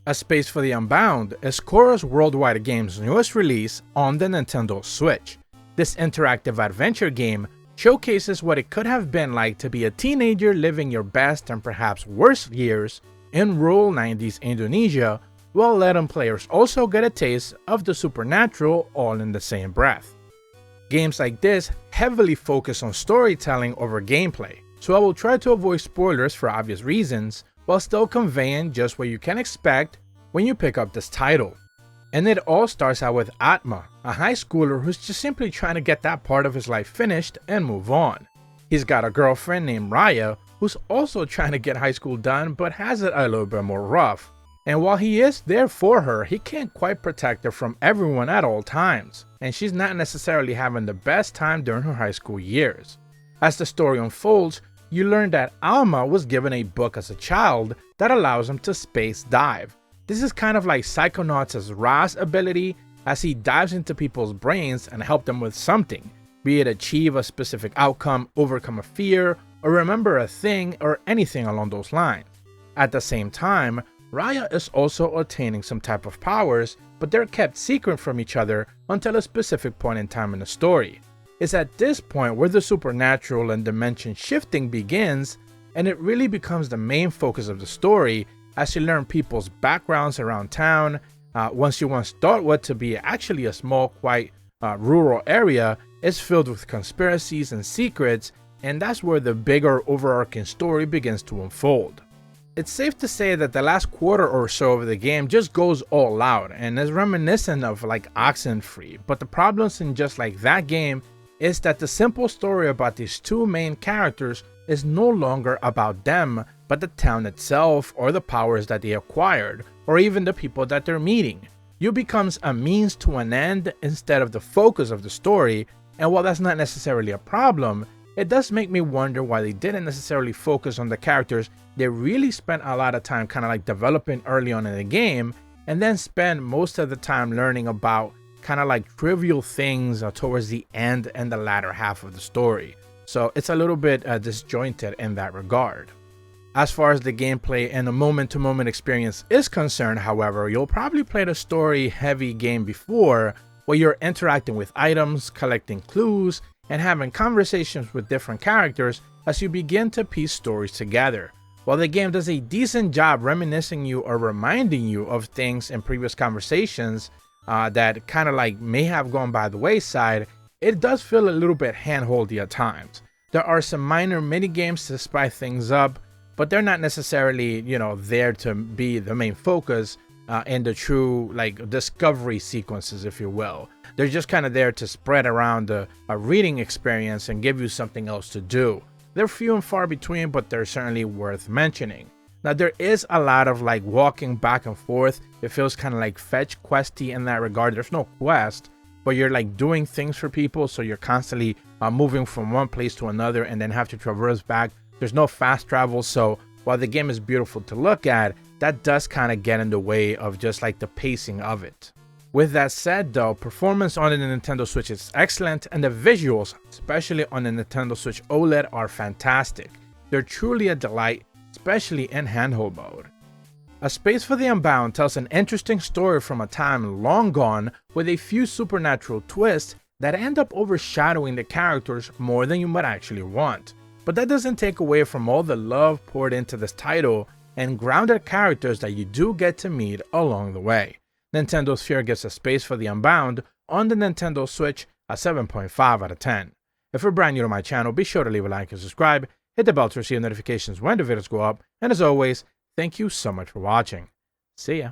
A Space for the Unbound is Korra's Worldwide Games' newest release on the Nintendo Switch. This interactive adventure game showcases what it could have been like to be a teenager living your best and perhaps worst years in rural 90s Indonesia, while letting players also get a taste of the supernatural all in the same breath. Games like this heavily focus on storytelling over gameplay, so I will try to avoid spoilers for obvious reasons, while still conveying just what you can expect when you pick up this title. And it all starts out with Atma, a high schooler who's just simply trying to get that part of his life finished and move on. He's got a girlfriend named Raya who's also trying to get high school done but has it a little bit more rough. And while he is there for her, he can't quite protect her from everyone at all times, and she's not necessarily having the best time during her high school years. As the story unfolds, you learn that Alma was given a book as a child that allows him to space dive. This is kind of like Psychonauts' Ra's ability, as he dives into people's brains and help them with something, be it achieve a specific outcome, overcome a fear, or remember a thing, or anything along those lines. At the same time, Raya is also attaining some type of powers, but they're kept secret from each other until a specific point in time in the story. It's at this point where the supernatural and dimension shifting begins, and it really becomes the main focus of the story as you learn people's backgrounds around town. Once thought what to be actually a small, quite rural area, is filled with conspiracies and secrets, and that's where the bigger overarching story begins to unfold. It's safe to say that the last quarter or so of the game just goes all out and is reminiscent of like Oxenfree, but the problems in just like that game is that the simple story about these two main characters is no longer about them, but the town itself, or the powers that they acquired, or even the people that they're meeting. You becomes a means to an end instead of the focus of the story, and while that's not necessarily a problem, it does make me wonder why they didn't necessarily focus on the characters they really spent a lot of time kind of like developing early on in the game, and then spend most of the time learning about kind of like trivial things towards the end and the latter half of the story. So it's a little bit disjointed in that regard. As far as the gameplay and the moment-to-moment experience is concerned, however, you'll probably played a story-heavy game before, where you're interacting with items, collecting clues, and having conversations with different characters as you begin to piece stories together. While the game does a decent job reminiscing you or reminding you of things in previous conversations that kind of like may have gone by the wayside, it does feel a little bit handholdy at times. There are some minor mini games to spice things up, but they're not necessarily, there to be the main focus in the true like discovery sequences, if you will. They're just kind of there to spread around a reading experience and give you something else to do. They're few and far between, but they're certainly worth mentioning. Now, there is a lot of like walking back and forth. It feels kind of like fetch questy in that regard. There's no quest, but you're like doing things for people, so you're constantly moving from one place to another and then have to traverse back. There's no fast travel, so while the game is beautiful to look at, that does kind of get in the way of just like the pacing of it. With that said though, performance on the Nintendo Switch is excellent, and the visuals, especially on the Nintendo Switch OLED, are fantastic. They're truly a delight, especially in handheld mode. A Space for the Unbound tells an interesting story from a time long gone, with a few supernatural twists that end up overshadowing the characters more than you might actually want. But that doesn't take away from all the love poured into this title and grounded characters that you do get to meet along the way. Nintendo Sphere gives A Space for the Unbound on the Nintendo Switch a 7.5 out of 10. If you're brand new to my channel, be sure to leave a like and subscribe, hit the bell to receive notifications when the videos go up, and as always, thank you so much for watching. See ya.